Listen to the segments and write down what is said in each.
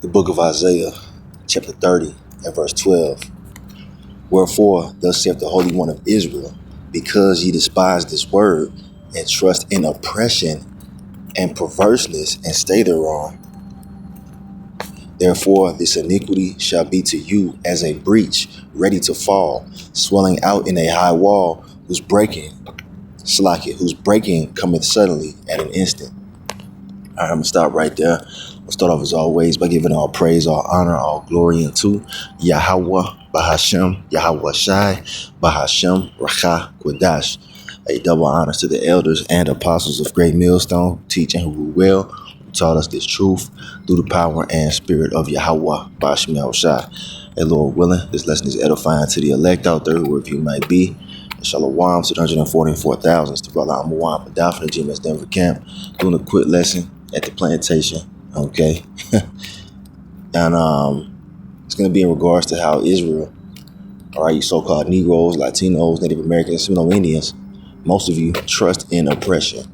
The book of Isaiah, chapter 30 and verse 12. Wherefore, thus saith the Holy One of Israel, because ye despise this word, and trust in oppression and perverseness, and stay thereon. Therefore, this iniquity shall be to you as a breach ready to fall, swelling out in a high wall, whose breaking cometh suddenly at an instant. All right, I'm going to stop right there. We'll start off as always by giving all praise, all honor, all glory unto Yahweh Bahashem, Yahweh Shai, Bahashem, Rakha, Quadash. A double honors to the elders and apostles of Great Millstone, teaching who rule well, who taught us this truth through the power and spirit of Yahweh Bahashem, Yahweh Shai. And Lord willing, this lesson is edifying to the elect out there, whoever you might be. Shalom to the 144,000. To Brother Amawam Padah from the GMS Denver camp, doing a quick lesson at the plantation. Okay. And it's going to be in regards to how Israel, all right, you so-called Negroes, Latinos, Native Americans, Seminole Indians, most of you trust in oppression.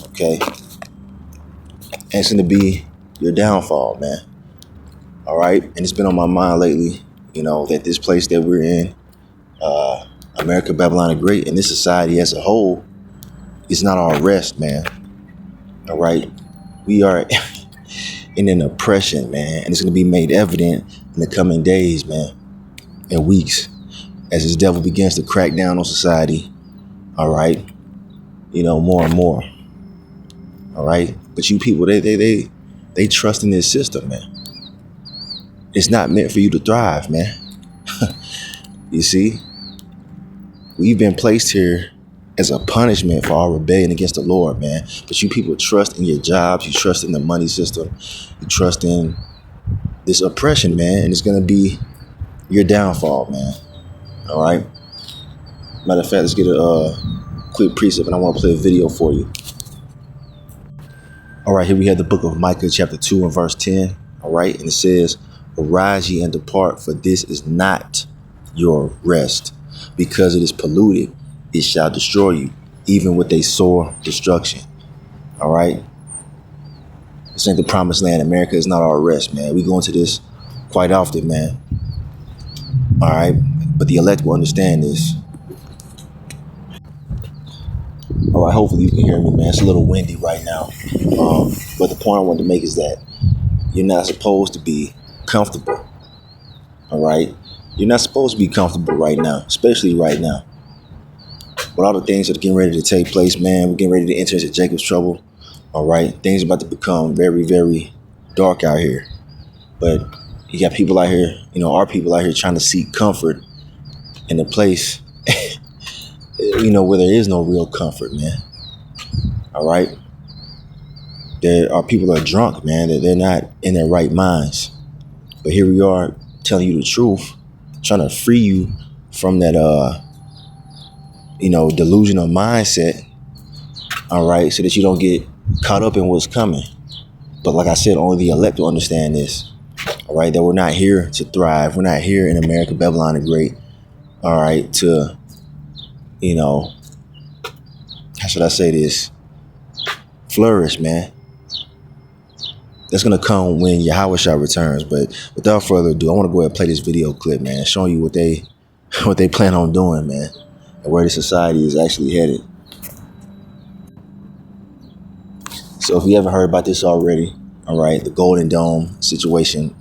Okay. And it's going to be your downfall, man. All right. And it's been on my mind lately, that this place that we're in, America, Babylon the Great, and this society as a whole, is not our rest, man. All right. We are in an oppression, man. And it's going to be made evident in the coming days, man, and weeks, as this devil begins to crack down on society. All right. More and more. All right. But you people, they trust in this system, man. It's not meant for you to thrive, man. You see? We've been placed here as a punishment for our rebellion against the Lord, man. But you people trust in your jobs. You trust in the money system. You trust in this oppression, man. And it's going to be your downfall, man. All right. Matter of fact, let's get a quick precept, and I want to play a video for you. All right. Here we have the book of Micah, chapter 2 and verse 10. All right. And it says, arise ye and depart, for this is not your rest. Because it is polluted, it shall destroy you, even with a sore destruction. All right. This ain't the promised land. America is not our rest, man. We go into this quite often, man. All right. But the elect will understand this. All right. Hopefully you can hear me, man. It's a little windy right now. But the point I wanted to make is that you're not supposed to be comfortable. All right. You're not supposed to be comfortable right now, especially right now. With all the things that are getting ready to take place, man, we're getting ready to enter into Jacob's trouble. All right. Things are about to become very, very dark out here. But you got people out here, our people out here trying to seek comfort in a place, where there is no real comfort, man. All right. There are people that are drunk, man, that they're not in their right minds. But here we are telling you the truth, trying to free you from that, delusional mindset. All right. So that you don't get caught up in what's coming. But like I said, only the elect will understand this. All right. That we're not here to thrive. We're not here in America, Babylon the Great. All right. To, how should I say this? Flourish, man. That's going to come when Yahweh Shai returns. But without further ado, I want to go ahead and play this video clip, man, showing you what they plan on doing, man, and where the society is actually headed. So if you haven't heard about this already, all right, the Golden Dome situation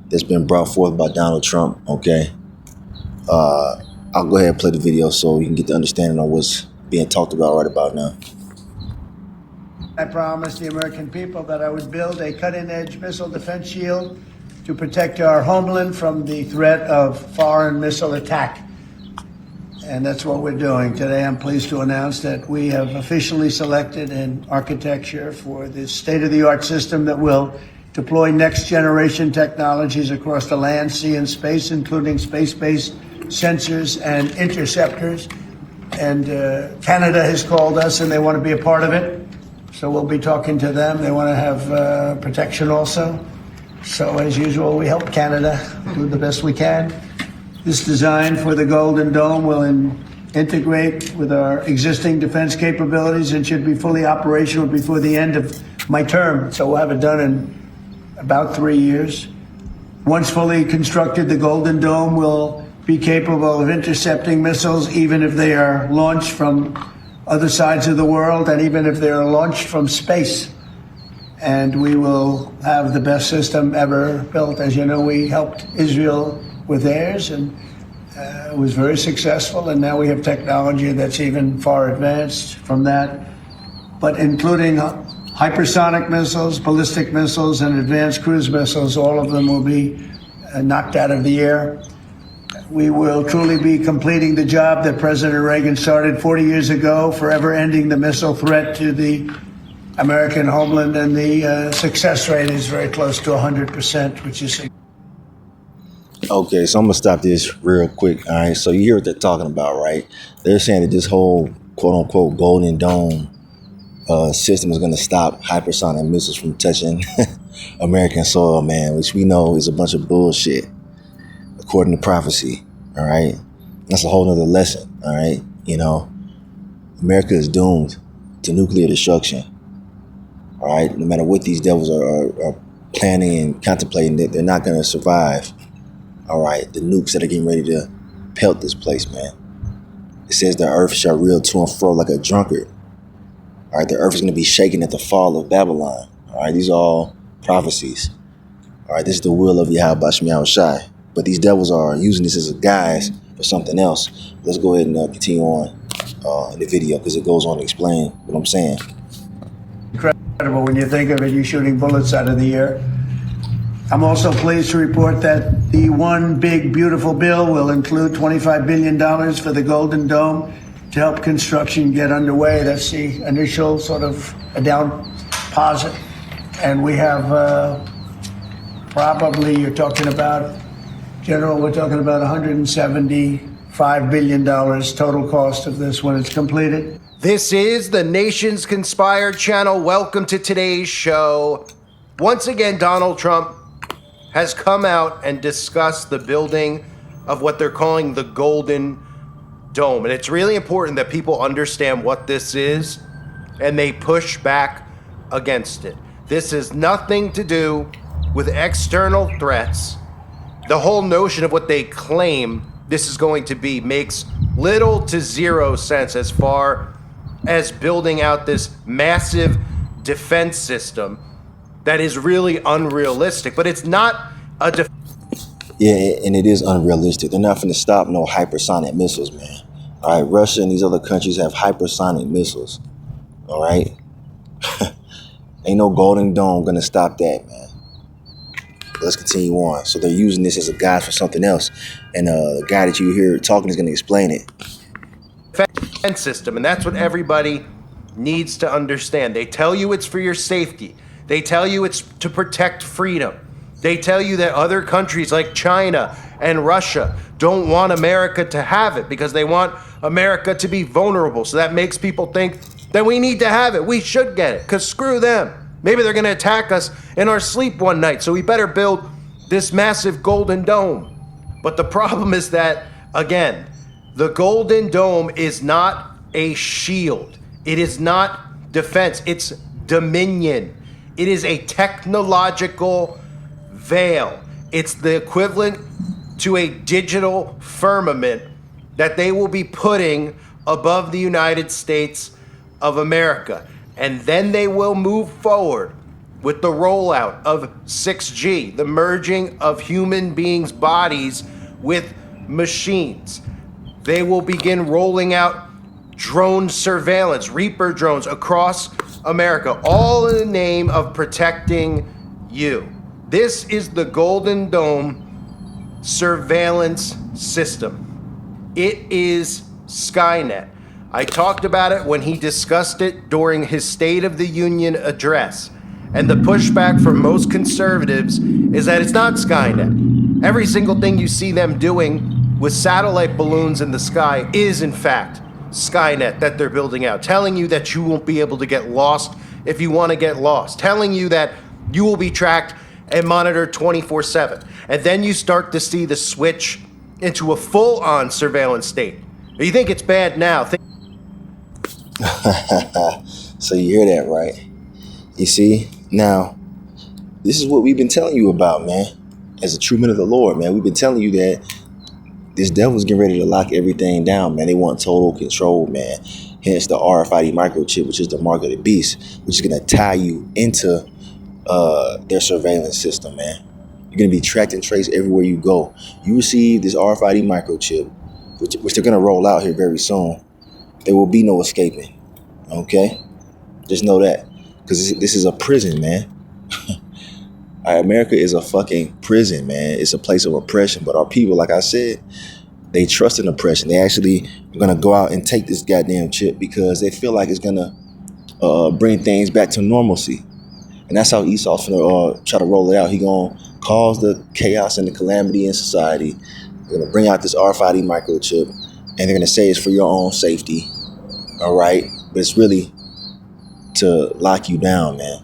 that's been brought forth by Donald Trump, okay, I'll go ahead and play the video so you can get the understanding on what's being talked about right about now. I promised the American people that I would build a cutting-edge missile defense shield to protect our homeland from the threat of foreign missile attack. And that's what we're doing. Today, I'm pleased to announce that we have officially selected an architecture for this state-of-the-art system that will deploy next-generation technologies across the land, sea, and space, including space-based sensors and interceptors. And Canada has called us, and they want to be a part of it. So we'll be talking to them. They want to have protection also. So as usual, we help Canada do the best we can. This design for the Golden Dome will integrate with our existing defense capabilities and should be fully operational before the end of my term. So we'll have it done in about 3 years. Once fully constructed, the Golden Dome will be capable of intercepting missiles, even if they are launched from other sides of the world and even if they are launched from space. And we will have the best system ever built. As you know, we helped Israel with theirs, and it was very successful. And now we have technology that's even far advanced from that, but including hypersonic missiles, ballistic missiles, and advanced cruise missiles. All of them will be knocked out of the air. We will truly be completing the job that President Reagan started 40 years ago, forever ending the missile threat to the American homeland, and the success rate is very close to 100%, which is... Okay, so I'm gonna stop this real quick. All right, so you hear what they're talking about, right? They're saying that this whole quote unquote Golden Dome system is gonna stop hypersonic missiles from touching American soil, man, which we know is a bunch of bullshit, according to prophecy. All right, that's a whole nother lesson. All right, you know, America is doomed to nuclear destruction. All right, no matter what these devils are planning and contemplating, that they're not gonna survive. All right, the nukes that are getting ready to pelt this place, man. It says the earth shall reel to and fro like a drunkard. All right, the earth is going to be shaken at the fall of Babylon. All right, these are all prophecies. All right, this is the will of Yahweh Basham Yahushai. But these devils are using this as a guise for something else. Let's go ahead and continue on in the video, because it goes on to explain what I'm saying. Incredible when you think of it, you shooting bullets out of the air. I'm also pleased to report that the one big beautiful bill will include $25 billion for the Golden Dome to help construction get underway. That's the initial sort of a down deposit. And we have probably, you're talking about, General, we're talking about $175 billion total cost of this when it's completed. This is the Nations Conspire channel. Welcome to today's show. Once again, Donald Trump has come out and discussed the building of what they're calling the Golden Dome. And it's really important that people understand what this is and they push back against it. This has nothing to do with external threats. The whole notion of what they claim this is going to be makes little to zero sense as far as building out this massive defense system that is really unrealistic. But it's not a Yeah, and it is unrealistic. They're not going to stop no hypersonic missiles, man. All right, Russia and these other countries have hypersonic missiles. All right? Ain't no Golden Dome going to stop that, man. Let's continue on. So they're using this as a guide for something else. And the guy that you hear talking is going to explain it. defense system, and that's what everybody needs to understand. They tell you it's for your safety. They tell you it's to protect freedom. They tell you that other countries like China and Russia don't want America to have it because they want America to be vulnerable. So that makes people think that we need to have it. We should get it, because screw them. Maybe they're going to attack us in our sleep one night, so we better build this massive Golden Dome. But the problem is that, again, the Golden Dome is not a shield. It is not defense. It's dominion. It is a technological veil. It's the equivalent to a digital firmament that they will be putting above the United States of America. And then they will move forward with the rollout of 6G, the merging of human beings' bodies with machines. They will begin rolling out drone surveillance, Reaper drones across America, all in the name of protecting you. This is the Golden Dome surveillance system. It is Skynet. I talked about it when he discussed it during his State of the Union address. And the pushback from most conservatives is that it's not Skynet. Every single thing you see them doing with satellite balloons in the sky is, in fact, Skynet that they're building out. Telling you that you won't be able to get lost if you want to get lost. Telling you that you will be tracked and monitored 24/7. And then you start to see the switch into a full-on surveillance state. You think it's bad now. So you hear that, right? You see? Now, This is what we've been telling you about, man. As a true men of the Lord, man, we've been telling you that this devil's getting ready to lock everything down, man. They want total control, man. Hence the RFID microchip, which is the mark of the beast, which is going to tie you into their surveillance system, man. You're going to be tracked and traced everywhere you go. You receive this RFID microchip, which they're going to roll out here very soon. There will be no escaping, okay? Just know that, because this is a prison, man. America is a fucking prison, man. It's a place of oppression. But our people, like I said, they trust in oppression. They actually are going to go out and take this goddamn chip because they feel like it's going to bring things back to normalcy. And that's how Esau's going to try to roll it out. He's going to cause the chaos and the calamity in society. They're going to bring out this RFID microchip, and they're going to say it's for your own safety. All right? But it's really to lock you down, man,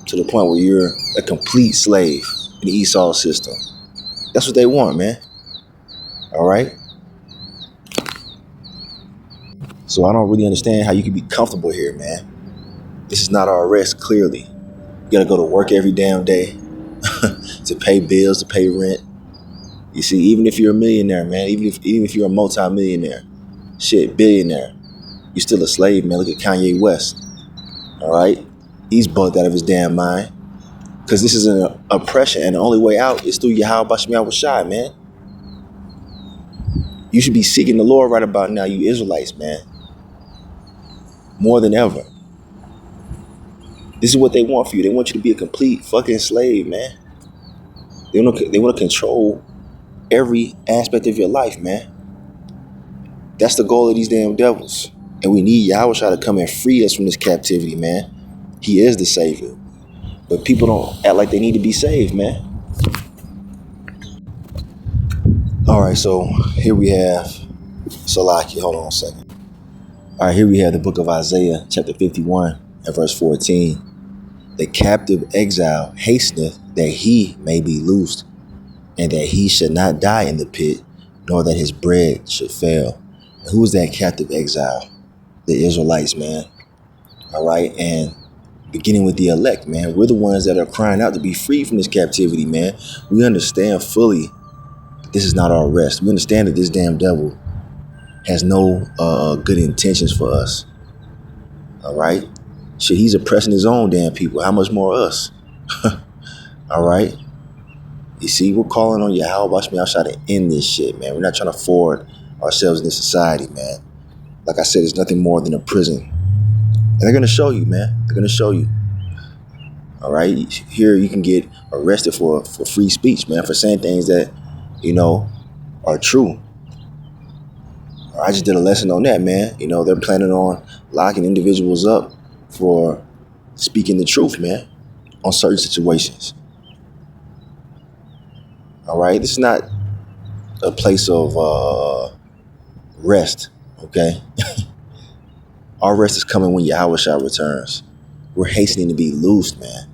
to the point where you're a complete slave in the Esau system. That's what they want, man. All right? So I don't really understand how you can be comfortable here, man. This is not our arrest, clearly. You got to go to work every damn day to pay bills, to pay rent. You see, even if you're a millionaire, man, even if you're a multi-millionaire, shit, billionaire, you're still a slave, man. Look at Kanye West. All right? He's bugged out of his damn mind. Because this is an oppression, and the only way out is through Yahweh Bashmiah Washai, man. You should be seeking the Lord right about now, you Israelites, man. More than ever. This is what they want for you. They want you to be a complete fucking slave, man. They want to control every aspect of your life, man. That's the goal of these damn devils. And we need Yahweh to come and free us from this captivity, man. He is the Savior. But people don't act like they need to be saved, man. All right, so here we have Salaki. Hold on a second. All right, here we have the book of Isaiah, chapter 51 and verse 14. The captive exile hasteneth that he may be loosed, and that he should not die in the pit, nor that his bread should fail. And who is that captive exile? The Israelites, man. All right, and beginning with the elect, man. We're the ones that are crying out to be free from this captivity, man. We understand fully that this is not our rest. We understand that this damn devil has no good intentions for us. All right? Shit, he's oppressing his own damn people. How much more us? All right? You see, we're calling on Yahweh Bashmiah to end this shit, man. We're not trying to forward ourselves in this society, man. Like I said, it's nothing more than a prison. And they're going to show you, man. They're going to show you. All right? Here you can get arrested for free speech, man, for saying things that, you know, are true. I just did a lesson on that, man. You know, they're planning on locking individuals up for speaking the truth, man, on certain situations. All right? This is not a place of rest, okay? Our rest is coming when Yahweh Shah returns. We're hastening to be loosed, man.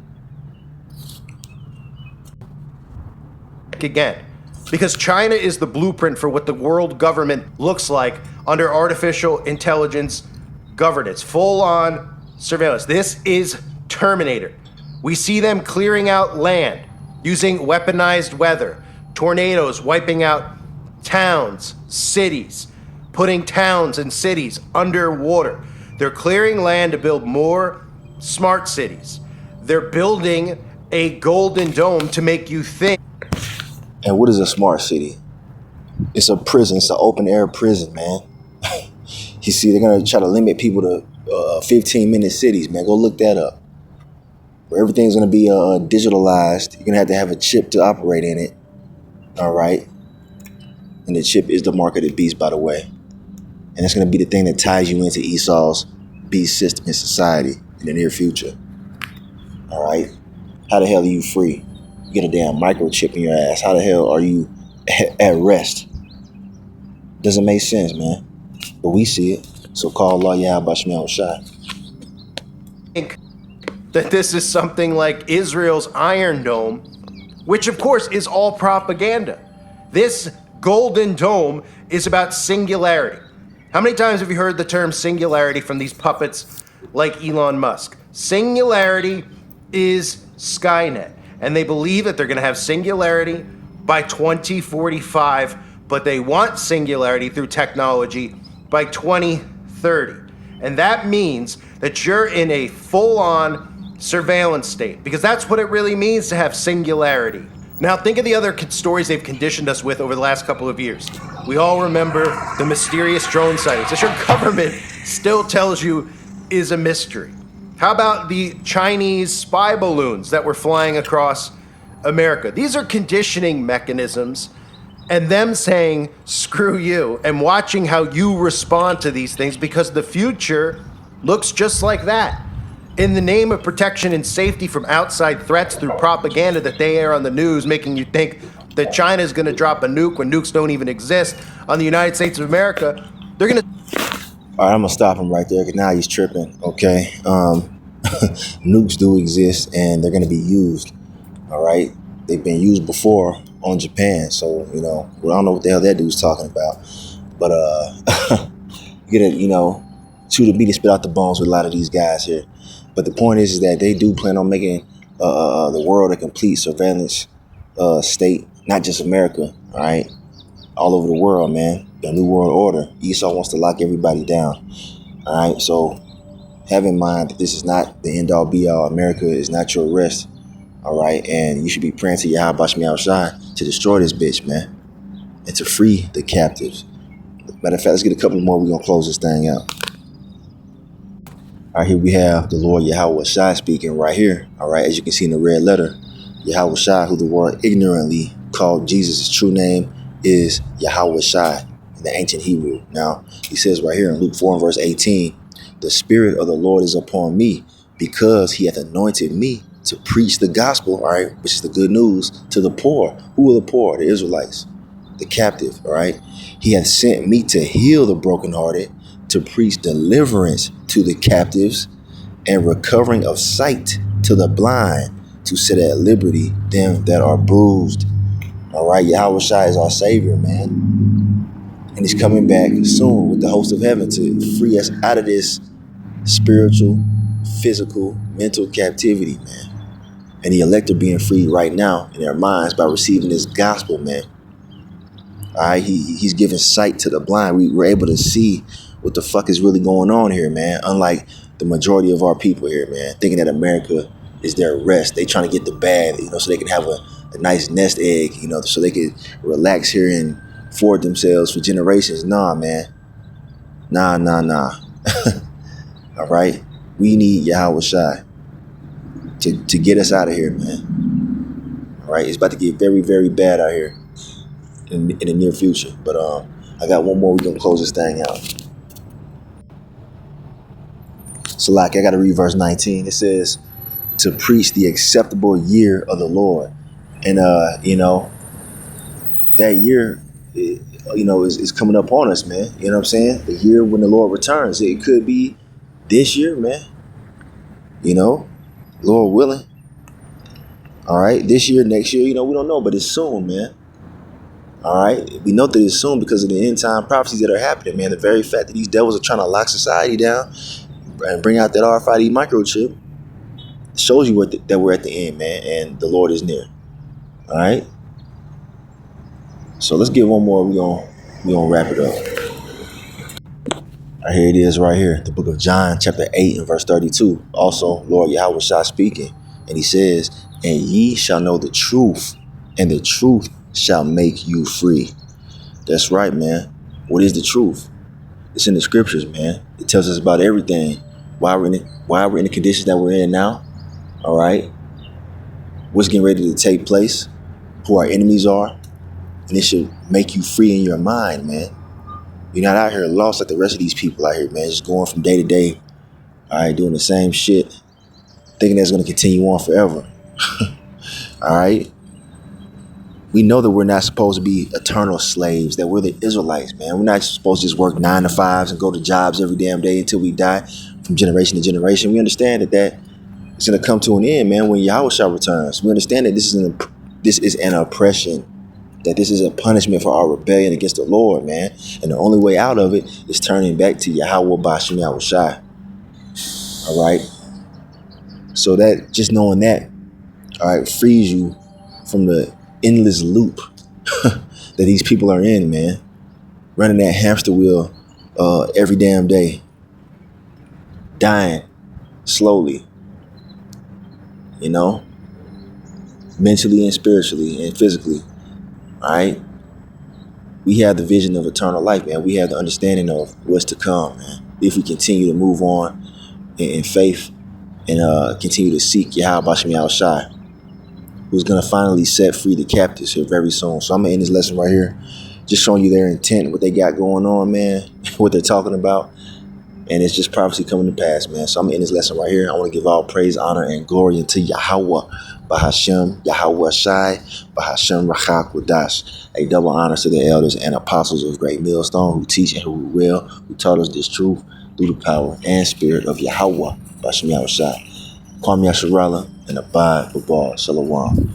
Again, because China is the blueprint for what the world government looks like under artificial intelligence governance, full-on surveillance. This is Terminator. We see them clearing out land, using weaponized weather, tornadoes wiping out towns, cities, putting towns and cities underwater. They're clearing land to build more smart cities. They're building a golden dome to make you think. And what is a smart city? It's a prison. It's an open air prison, man. You see, they're going to try to limit people to 15-minute cities, man. Go look that up. Where everything's going to be digitalized. You're going to have a chip to operate in it. All right. And the chip is the mark of the beast, by the way. And it's going to be the thing that ties you into Esau's beast system in society in the near future. All right. How the hell are you free? You get a damn microchip in your ass. How the hell are you at rest? Doesn't make sense, man. But we see it. So call Allah Yahweh Bashmiah Shai. Think that this is something like Israel's Iron Dome, which of course is all propaganda. This golden dome is about singularity. How many times have you heard the term singularity from these puppets like Elon Musk? Singularity is Skynet. And they believe that they're going to have singularity by 2045, but they want singularity through technology by 2030. And that means that you're in a full-on surveillance state, because that's what it really means to have singularity. Now, think of the other stories they've conditioned us with over the last couple of years. We all remember the mysterious drone sightings that your government still tells you is a mystery. How about the Chinese spy balloons that were flying across America? These are conditioning mechanisms, and them saying, screw you, and watching how you respond to these things, because the future looks just like that. In the name of protection and safety from outside threats through propaganda that they air on the news, making you think that China is going to drop a nuke when nukes don't even exist on the United States of America, they're going to... All right, I'm going to stop him right there because now he's tripping, okay? Nukes do exist, and they're going to be used, all right? They've been used before on Japan, so, I don't know what the hell that dude's talking about. But, chew the meat and spit out the bones with a lot of these guys here. But the point is that they do plan on making the world a complete surveillance state, not just America, all right? All over the world, man. The New World Order. Esau wants to lock everybody down, all right? So have in mind that this is not the end-all, be-all. America is not your rest, all right? And you should be praying to Yahweh Shai to destroy this bitch, man, and to free the captives. Matter of fact, let's get a couple more. We're going to close this thing out. All right, here we have the Lord Yahweh Shai speaking right here. All right, as you can see in the red letter, Yahweh Shai, who the world ignorantly called Jesus, his true name is Yahweh Shai in the ancient Hebrew. Now, he says right here in Luke 4 and verse 18, the Spirit of the Lord is upon me because he hath anointed me to preach the gospel, all right, which is the good news, to the poor. Who are the poor? The Israelites, the captive, all right? He hath sent me to heal the brokenhearted, to preach deliverance to the captives and recovering of sight to the blind, to set at liberty them that are bruised. All right, Yahweh Shai is our Savior, man. And he's coming back soon with the host of heaven to free us out of this spiritual, physical, mental captivity, man. And the elect are being freed right now in their minds by receiving this gospel, man. All right, he's giving sight to the blind. We're able to see what the fuck is really going on here, man. Unlike the majority of our people here, man, thinking that America is their rest. They trying to get the bag, so they can have a nice nest egg, so they can relax here and afford themselves for generations. Nah, man. Nah. All right. We need Yahweh Shai to get us out of here, man. All right. It's about to get very, very bad out here in the near future. But I got one more. We're going to close this thing out. So, I got to read verse 19. It says, to preach the acceptable year of the Lord. And, that year, is coming up on us, man. You know what I'm saying? The year when the Lord returns. It could be this year, man. Lord willing. All right. This year, next year, we don't know, but it's soon, man. All right. We know that it's soon because of the end time prophecies that are happening, man. The very fact that these devils are trying to lock society down and bring out that RFID microchip shows you that we're at the end, man, and the Lord is near. All right. So let's get one more. We're gonna wrap it up. All right, here it is right here. The book of John, chapter 8 and verse 32. Also, Lord Yahweh Shai speaking. And he says, and ye shall know the truth, and the truth shall make you free. That's right, man. What is the truth? It's in the scriptures, man. It tells us about everything. Why we're in the conditions that we're in now. All right. What's getting ready to take place, who our enemies are. And it should make you free in your mind, man. You're not out here lost like the rest of these people out here, man. Just going from day to day, all right, doing the same shit, thinking that's going to continue on forever. All right. We know that we're not supposed to be eternal slaves, that we're the Israelites, man. We're not supposed to just work 9 to 5s and go to jobs every damn day until we die from generation to generation. We understand that it's going to come to an end, man, when Yahweh Shai returns. We understand that this is an oppression, that this is a punishment for our rebellion against the Lord, man. And the only way out of it is turning back to Yahweh Bashim Yahweh Shai. All right. So that just knowing that, all right, frees you from the endless loop that these people are in, man. Running that hamster wheel every damn day, dying slowly, you know, mentally and spiritually and physically. All right. We have the vision of eternal life, man. We have the understanding of what's to come, man. If we continue to move on in faith and continue to seek Yahweh Bashem Yahushai, who's going to finally set free the captives here very soon. So I'm going to end this lesson right here, just showing you their intent, what they got going on, man, what they're talking about. And it's just prophecy coming to pass, man. So I'm going to end this lesson right here. I want to give all praise, honor, and glory unto Yahweh, Bahashem, Yahweh Shai, Bahashem Rachak Wadash. A double honor to the elders and apostles of Great Millstone who teach and who will, who taught us this truth through the power and spirit of Yahweh, Bahashem Yahweh Shai. Kwame Yasharala and Abad Babal Shalom.